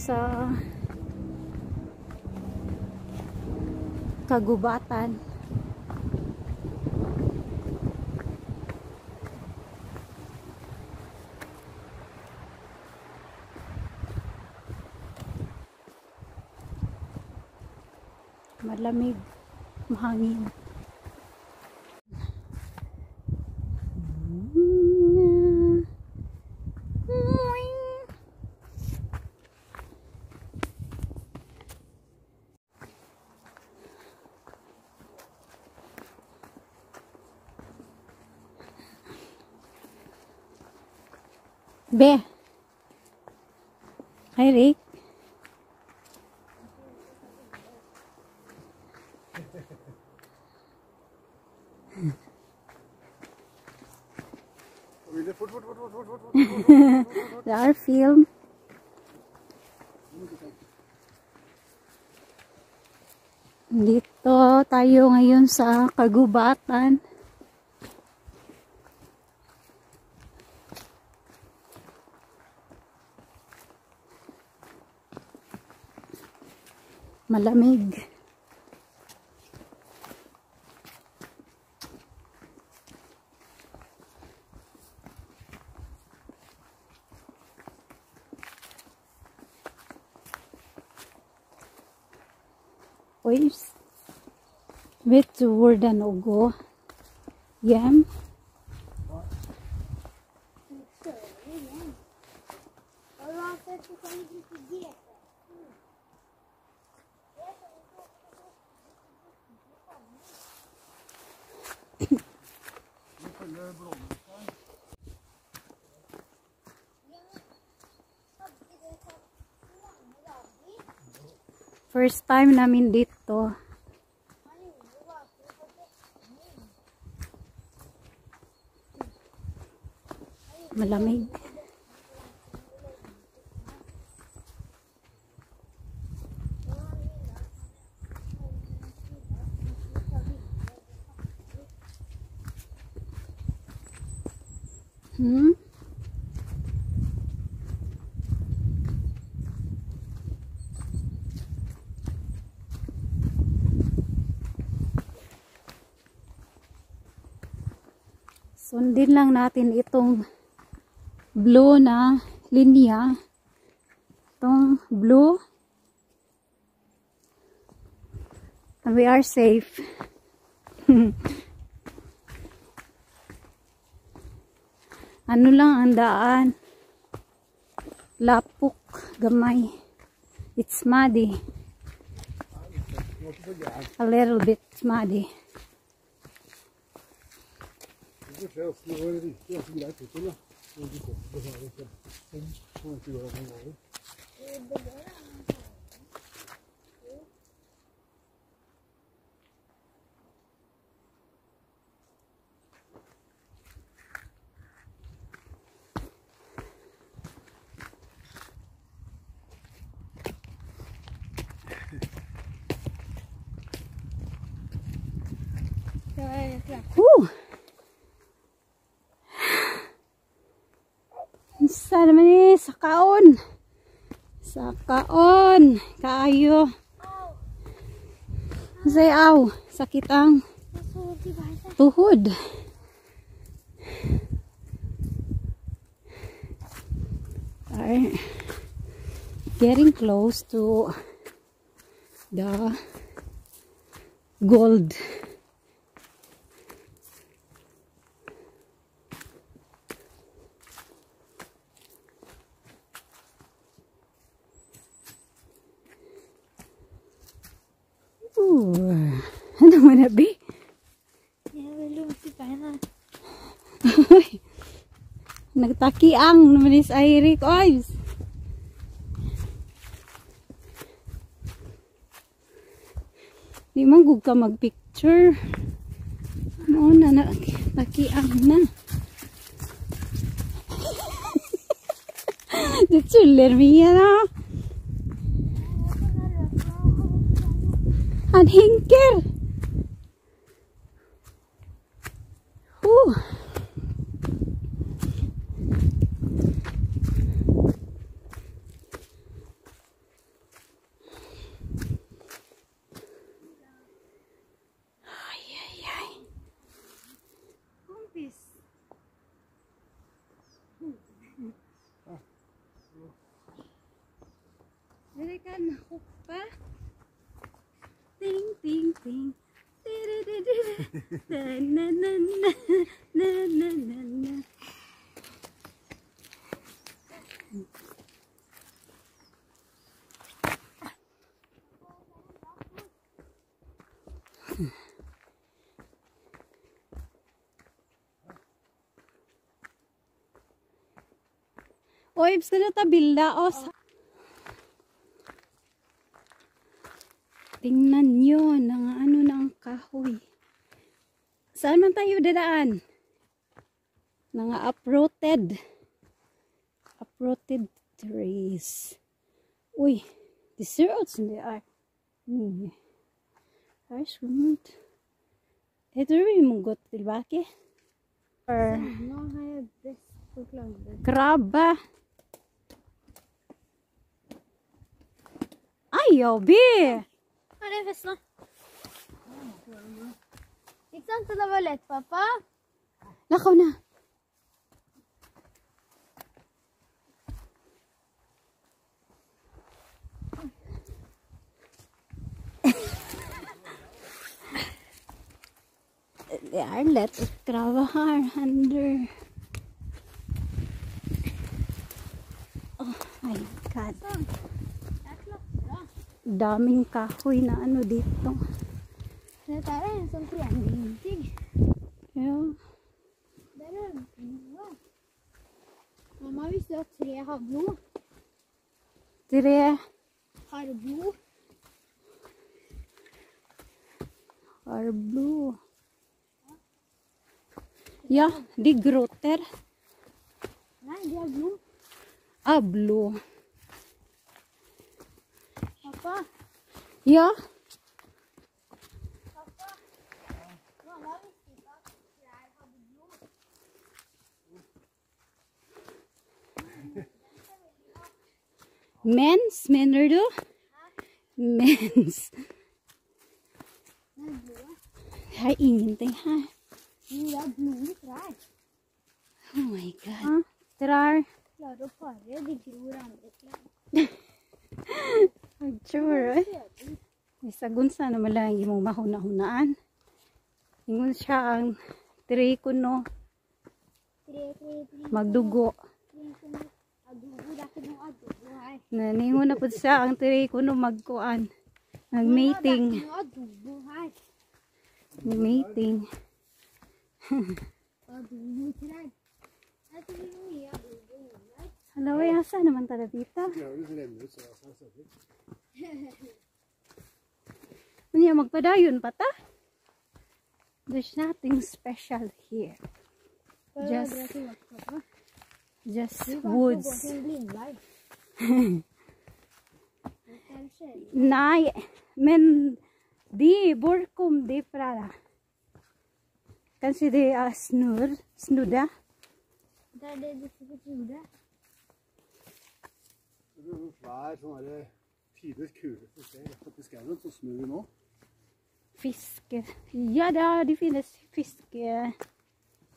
sa kagubatan. Malamig, mahangin. Be. Hi, Rick. They are film. Dito tayo ngayon sa kagubatan. Malamig. Waves. Bit toward an ugo. Yam. First time namin dito. Malamig. Sundin lang natin itong blue na linya. Itong blue. And we are safe. Ano lang ang daan? Lapok, gamay. It's muddy. A little bit muddy. Whew. Isa naman eh, sa kaon. Sa kaon. Kaayo. Sayaw. Sakit ang tuhod. Are getting close to the gold. Ano mo na, be? Nagtakiang naman is Eric. Oy! Di man gug ka magpicture. Ano na, nagtakiang na. Ditsuller miya na. An hinker. Oy, gusto ta bildaos. Tingnan nyo, ano na ang kahoy. Saan man tayo dadaan? Uprooted trees. Uy, the cereals in there. Harsh gumot. Ito rin mong got tilbake. Krabba. Ayaw, be! Her er festen. Ikke sant? Det var lett, pappa. Lakaw na. Det er lett å grave her under. Oh my god. Jeg klatrer. Daming kahoy na ano dito. Dette er en sånn treningsting. Ja. Der er blod. Mamma visste at tre har blod. Tre Har blod. har blod. Ja, de gråter. Nei, de har blod. Blod. Pappa. Ja, Pappa. Mamma visste ikke at trær hadde blod. mens, mener du? Mens. Det er blodet. Det er ingenting her. Jo, det er blod i trær. Oh my god. Trær. Klarer å pare, de gror andre trær. Sure. Isagun sa naman lang yung mahuna-hunaan. Ingon siya ang tiri kuno Tre. magdugo. Adubo, det er ikke noe adubo her. Naningon na po siya ang tiri kuno magkuan. Nag-mating. Det er ikke noe adubo her. Mating. Adubo trær. Jeg tror det er mye adubo her. Hello, asa naman tala dito? Unya magpadayon pa ta? There's nothing special here. Just woods. Nei, men de borkom de fra kanskje de er snudde. Det er det du får snudde. Det er noen svær sånne tides kuleste sted oppe i skauen, så snur vi nå. Fiske. Ja, det finnes fiske.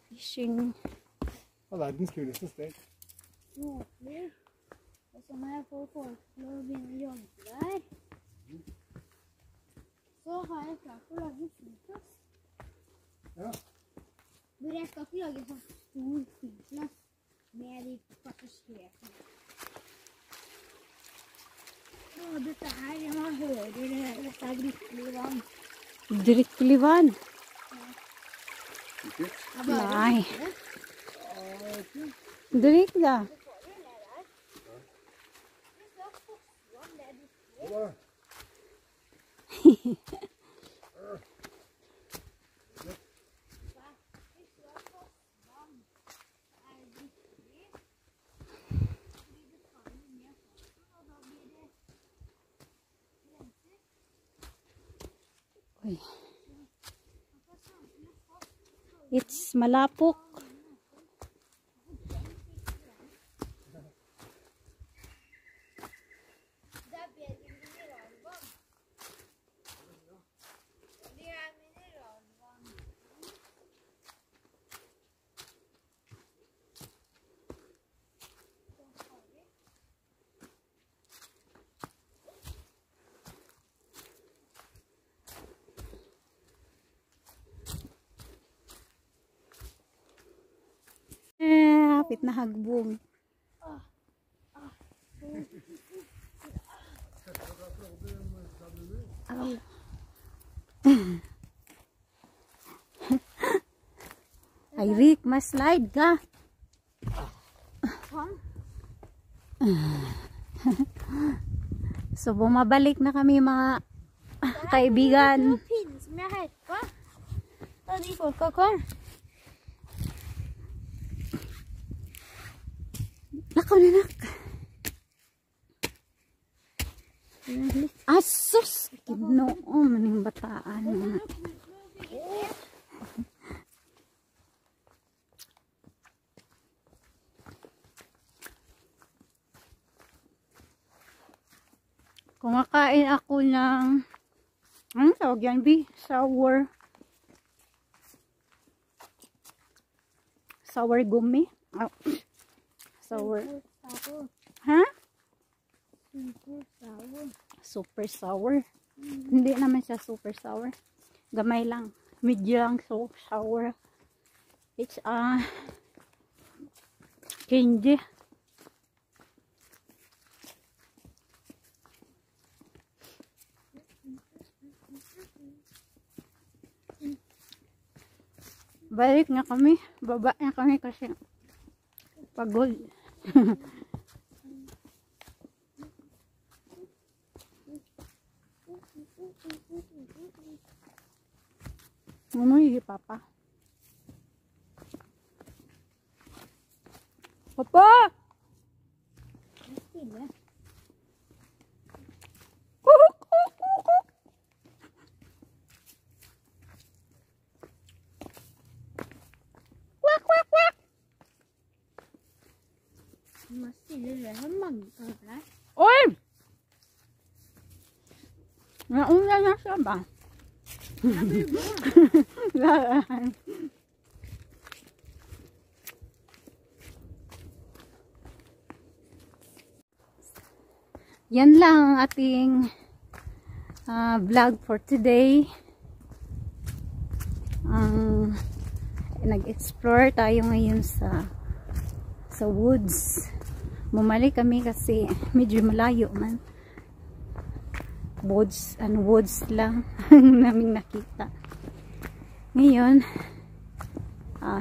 Fishing. Det er verdens kuleste sted. Småfly. Og så må jeg få folk til å begynne å jobbe der. Så har jeg klart å lage flyplass. Ja. Hvor jeg skal ikke lage sånn stor flyplass med de passasjerene. Dette her, man hører det, dette er drikkelig vann. Drikkelig vann? Ikke? Nei. Drikk da. Ja. Uy. It's malapok. Det er bedre mineralvann. Det er mineralvann. Hapit na hagbong. Aw. Ay, Rick, mas slide ka. Sånn. So, bumabalik na kami mga kaibigan. Pins, mehr halt, wa? Tadi ko ko. Lakaw na nak. Asus! Ginoo, maning bataan. Kumakain ako ng ano tawag yan, B? Sour gummy? Oh. Sour. Ha? Super sour. Hindi naman siya super sour. Gamay lang. Medyo lang so sour. It's candy. Balik na kami. Baba na kami kasi pagod. Ano yung papa? Papa! Masih ada hambang kan? Oi! Nauna na siya ba? Yan lang ang ating vlog for today. Nag-explore tayo ngayon sa woods. Bumalik kami kasi medyo malayo man. Woods lang namin nakita. Ngayon,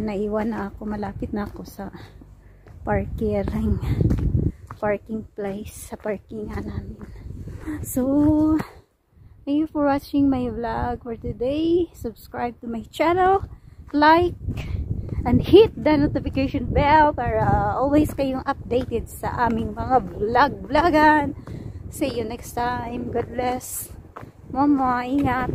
naiwan na ako. Malapit na ako sa parking place, sa parkingan namin. So, thank you for watching my vlog for today. Subscribe to my channel, like, and hit the notification bell para always kayong updated sa aming mga vlog-vlogan. See you next time. God bless. Mama, ingat.